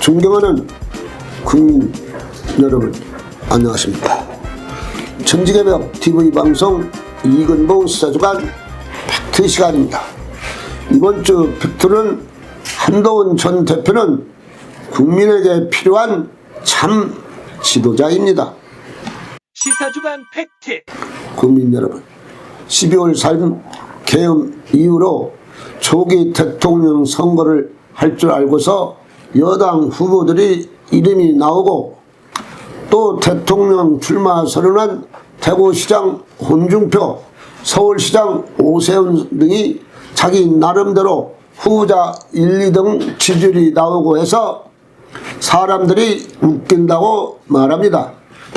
존경하는 국민 여러분, 안녕하십니까. 정치개벽 TV방송 이근보 시사주간 팩트 시간입니다. 이번 주 팩트는 한동훈 전 대표는 국민에게 필요한 참 지도자입니다. 시사주간 팩트. 국민 여러분, 12월 4일 계엄 이후로 조기 대통령 선거를 할 줄 알고서 여당 후보들이 이름이 나오고 또 대통령 출마 선언한 대구시장 홍준표, 서울시장 오세훈 등이 자기 나름대로 후보자 1, 2등 지지율이 나오고 해서 사람들이 웃긴다고 말합니다.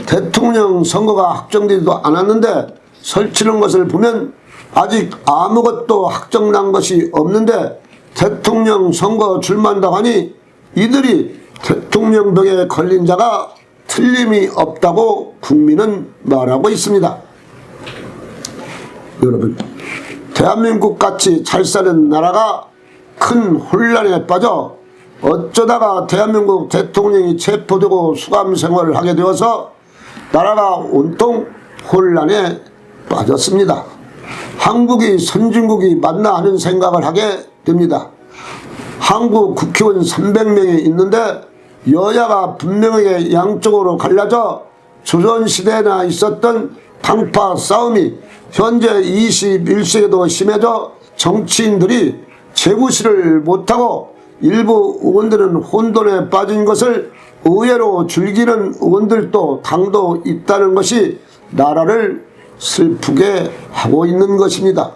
대통령 선거가 확정되지도 않았는데 설치는 것을 보면 아직 아무것도 확정난 것이 없는데 대통령 선거 출마한다고 하니 이들이 대통령병에 걸린 자가 틀림이 없다고 국민은 말하고 있습니다. 여러분, 대한민국같이 잘 사는 나라가 큰 혼란에 빠져 어쩌다가 대한민국 대통령이 체포되고 수감 생활을 하게 되어서 나라가 온통 혼란에 빠졌습니다. 한국이 선진국이 맞나 하는 생각을 하게 됩니다. 한국 국회의원 300명이 있는데 여야가 분명하게 양쪽으로 갈라져 조선시대나 있었던 당파 싸움이 현재 21세기도 심해져 정치인들이 재구시를 못하고 일부 의원들은 혼돈에 빠진 것을 의외로 즐기는 의원들도 당도 있다는 것이 나라를 슬프게 하고 있는 것입니다.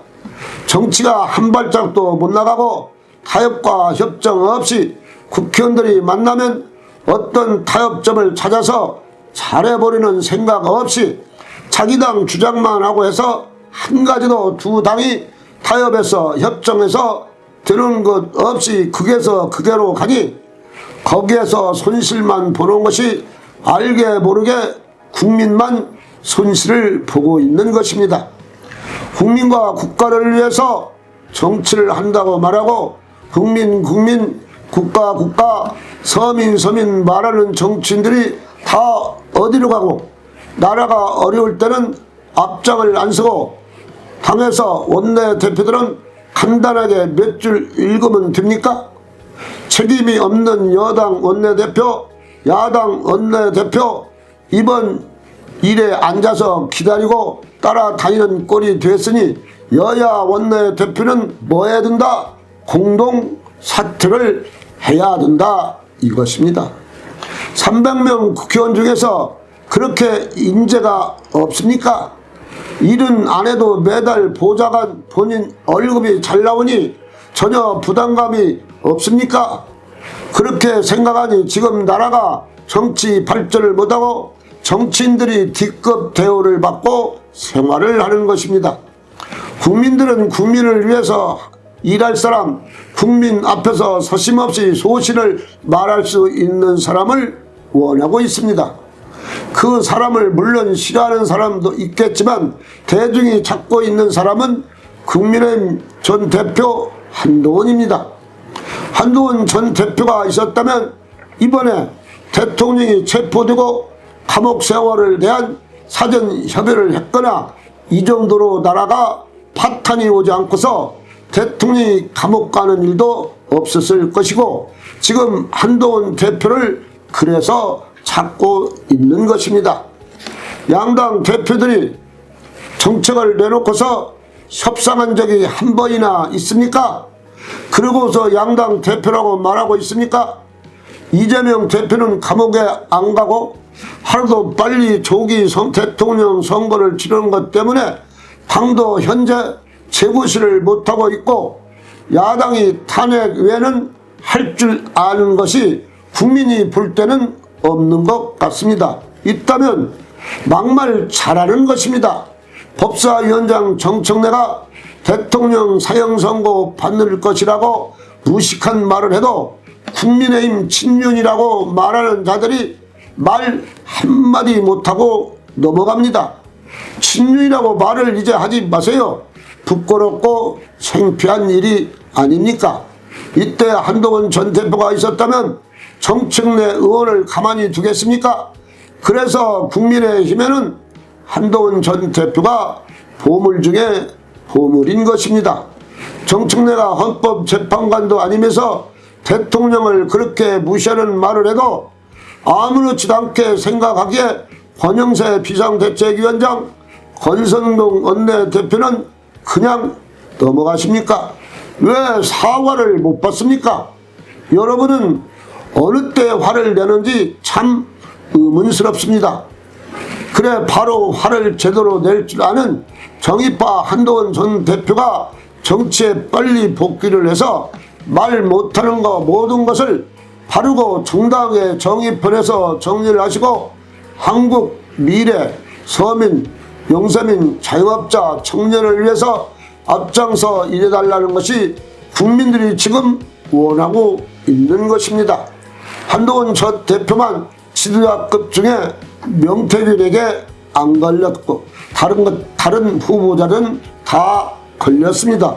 정치가 한 발짝도 못 나가고 타협과 협정 없이 국회의원들이 만나면 어떤 타협점을 찾아서 잘해버리는 생각 없이 자기 당 주장만 하고 해서 한 가지도 두 당이 타협해서 협정해서 되는 것 없이 극에서 극에로 가니 거기에서 손실만 보는 것이 알게 모르게 국민만 손실을 보고 있는 것입니다. 국민과 국가를 위해서 정치를 한다고 말하고 국민 국가 서민 말하는 정치인들이 다 어디로 가고 나라가 어려울 때는 앞장을 안 서고 당에서 원내대표들은 간단하게 몇 줄 읽으면 됩니까? 책임이 없는 여당 원내대표, 야당 원내대표 이번 일에 앉아서 기다리고 따라다니는 꼴이 됐으니 여야 원내대표는 뭐 해야 된다? 공동 사퇴를 해야 된다 이것입니다. 300명 국회의원 중에서 그렇게 인재가 없습니까? 일은 안 해도 매달 보좌관 본인 월급이 잘 나오니 전혀 부담감이 없습니까? 그렇게 생각하니 지금 나라가 정치 발전을 못하고 정치인들이 D급 대우를 받고 생활을 하는 것입니다. 국민들은 국민을 위해서 일할 사람, 국민 앞에서 서심없이 소신을 말할 수 있는 사람을 원하고 있습니다. 그 사람을 물론 싫어하는 사람도 있겠지만 대중이 찾고 있는 사람은 국민의힘 전 대표 한동훈입니다. 한동훈 전 대표가 있었다면 이번에 대통령이 체포되고 감옥 생활을 대한 사전 협의를 했거나 이 정도로 나라가 파탄이 오지 않고서 대통령이 감옥 가는 일도 없었을 것이고 지금 한동훈 대표를 그래서 찾고 있는 것입니다. 양당 대표들이 정책을 내놓고서 협상한 적이 한 번이나 있습니까? 그러고서 양당 대표라고 말하고 있습니까? 이재명 대표는 감옥에 안 가고 하루도 빨리 조기 대통령 선거를 치르는 것 때문에 당도 현재 재구시를 못하고 있고 야당이 탄핵 외에는 할 줄 아는 것이 국민이 볼 때는 없는 것 같습니다. 있다면 막말 잘하는 것입니다. 법사위원장 정청래가 대통령 사형 선고 받을 것이라고 무식한 말을 해도 국민의힘 친윤이라고 말하는 자들이 말 한마디 못하고 넘어갑니다. 친윤이라고 말을 이제 하지 마세요. 부끄럽고 창피한 일이 아닙니까? 이때 한동훈 전 대표가 있었다면 정청래 의원을 가만히 두겠습니까? 그래서 국민의힘에는 한동훈 전 대표가 보물 중에 보물인 것입니다. 정청래가 헌법재판관도 아니면서 대통령을 그렇게 무시하는 말을 해도 아무렇지도 않게 생각하기에 권영세 비상대책위원장, 권성동 원내대표는 그냥 넘어가십니까? 왜 사과를 못 받습니까? 여러분은 어느 때 화를 내는지 참 의문스럽습니다. 그래 바로 화를 제대로 낼 줄 아는 정의파 한동훈 전 대표가 정치에 빨리 복귀를 해서 말 못하는 거 모든 것을 바르고 정당하게 정의편에서 정리를 하시고 한국 미래, 서민, 영세민, 자영업자, 청년을 위해서 앞장서 일해달라는 것이 국민들이 지금 원하고 있는 것입니다. 한동훈 전 대표만 지도자급 중에 명태균에게 안 걸렸고 다른 후보자는 다 걸렸습니다.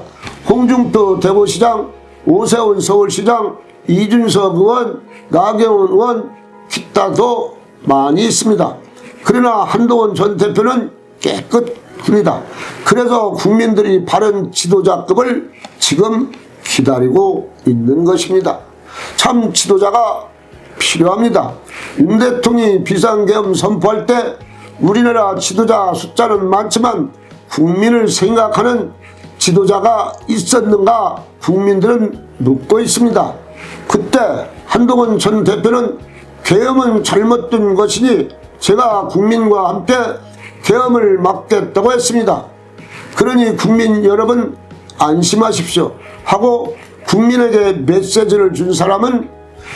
홍준표 대구시장, 오세훈 서울시장, 이준석 의원, 나경원 의원, 기타도 많이 있습니다. 그러나 한동훈 전 대표는 깨끗합니다. 그래서 국민들이 바른 지도자급을 지금 기다리고 있는 것입니다. 참 지도자가 필요합니다. 윤 대통령이 비상계엄 선포할 때 우리나라 지도자 숫자는 많지만 국민을 생각하는 지도자가 있었는가 국민들은 묻고 있습니다. 그때 한동훈 전 대표는 계엄은 잘못된 것이니 제가 국민과 함께 계엄을 막겠다고 했습니다. 그러니 국민 여러분 안심하십시오 하고 국민에게 메시지를 준 사람은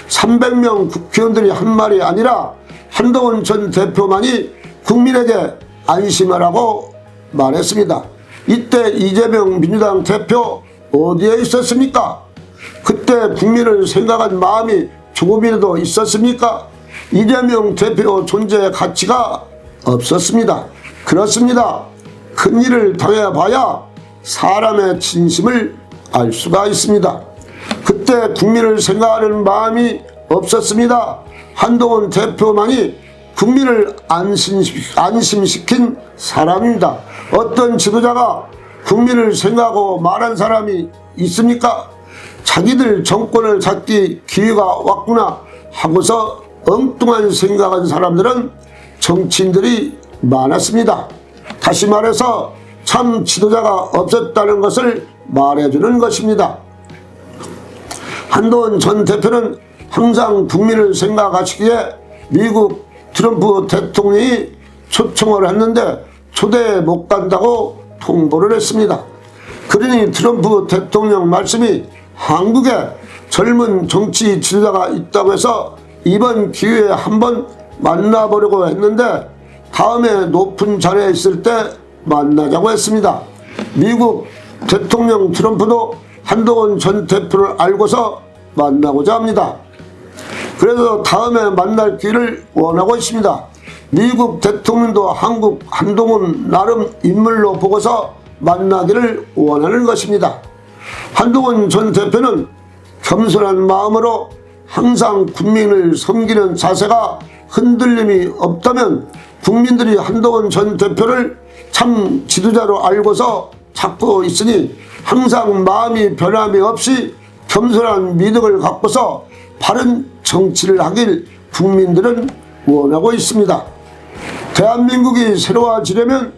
300명 국회의원들이 한 말이 아니라 한동훈 전 대표만이 국민에게 안심하라고 말했습니다. 이때 이재명 민주당 대표 어디에 있었습니까? 그때 국민을 생각한 마음이 조금이라도 있었습니까? 이재명 대표 존재의 가치가 없었습니다. 그렇습니다. 큰일을 당해봐야 사람의 진심을 알 수가 있습니다. 그때 국민을 생각하는 마음이 없었습니다. 한동훈 대표만이 국민을 안심시킨 사람입니다. 어떤 지도자가 국민을 생각하고 말한 사람이 있습니까? 자기들 정권을 잡기 기회가 왔구나 하고서 엉뚱한 생각한 사람들은 정치인들이 많았습니다. 다시 말해서 참 지도자가 없었다는 것을 말해주는 것입니다. 한동훈 전 대표는 항상 국민을 생각하시기에 미국 트럼프 대통령이 초청을 했는데 초대에 못 간다고 통보를 했습니다. 그러니 트럼프 대통령 말씀이 한국에 젊은 정치 지도자가 있다고 해서 이번 기회에 한번 만나보려고 했는데 다음에 높은 자리에 있을 때 만나자고 했습니다. 미국 대통령 트럼프도 한동훈 전 대표를 알고서 만나고자 합니다. 그래서 다음에 만날 기회를 원하고 있습니다. 미국 대통령도 한동훈 나름 인물로 보고서 만나기를 원하는 것입니다. 한동훈 전 대표는 겸손한 마음으로 항상 국민을 섬기는 자세가 흔들림이 없다면 국민들이 한동훈 전 대표를 참 지도자로 알고서 찾고 있으니 항상 마음이 변함이 없이 겸손한 미덕을 갖고서 바른 정치를 하길 국민들은 원하고 있습니다. 대한민국이 새로워지려면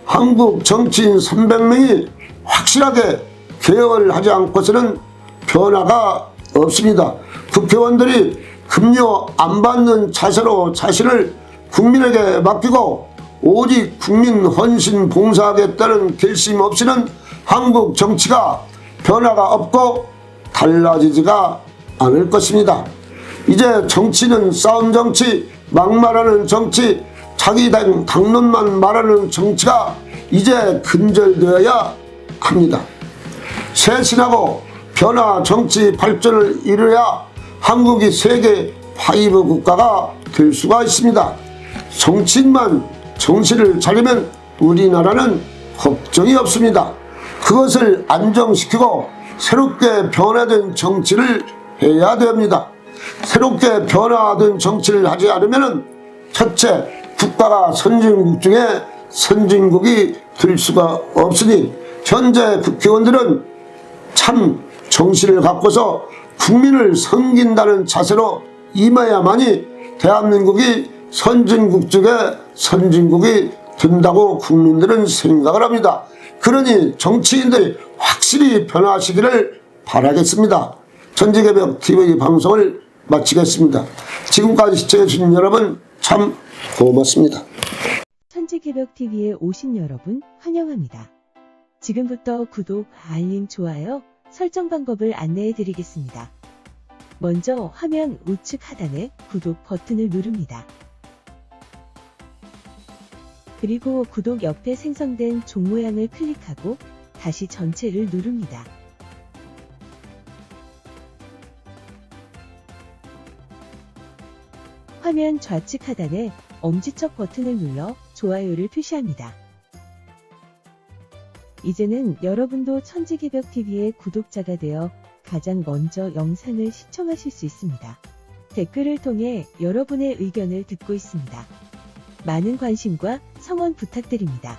한국 정치인 300명이 확실하게 개혁을 하지 않고서는 변화가 없습니다. 국회의원들이 급료 안 받는 자세로 자신을 국민에게 맡기고 오직 국민 헌신 봉사하겠다는 결심 없이는 한국 정치가 변화가 없고 달라지지가 않을 것입니다. 이제 정치는 싸움 정치, 막말하는 정치, 자기 당론만 말하는 정치가 이제 근절되어야 합니다. 쇄신하고 변화 정치 발전을 이루어야 한국이 세계 5 국가가 될 수가 있습니다. 정치인만 정신을 차리면 우리나라는 걱정이 없습니다. 그것을 안정시키고 새롭게 변화된 정치를 해야 됩니다. 새롭게 변화된 정치를 하지 않으면 첫째, 국가가 선진국 중에 선진국이 될 수가 없으니 현재 국회의원들은 참 정신을 갖고서 국민을 섬긴다는 자세로 임해야만이 대한민국이 선진국 중에 선진국이 된다고 국민들은 생각을 합니다. 그러니 정치인들이 확실히 변화하시기를 바라겠습니다. 천지개벽TV 방송을 마치겠습니다. 지금까지 시청해주신 여러분 참 고맙습니다. 천지개벽TV에 오신 여러분 환영합니다. 지금부터 구독, 알림, 좋아요, 설정 방법을 안내해 드리겠습니다. 먼저 화면 우측 하단에 구독 버튼을 누릅니다. 그리고 구독 옆에 생성된 종 모양을 클릭하고 다시 전체를 누릅니다. 화면 좌측 하단에 엄지척 버튼을 눌러 좋아요를 표시합니다. 이제는 여러분도 천지개벽TV의 구독자가 되어 가장 먼저 영상을 시청하실 수 있습니다. 댓글을 통해 여러분의 의견을 듣고 있습니다. 많은 관심과 성원 부탁드립니다.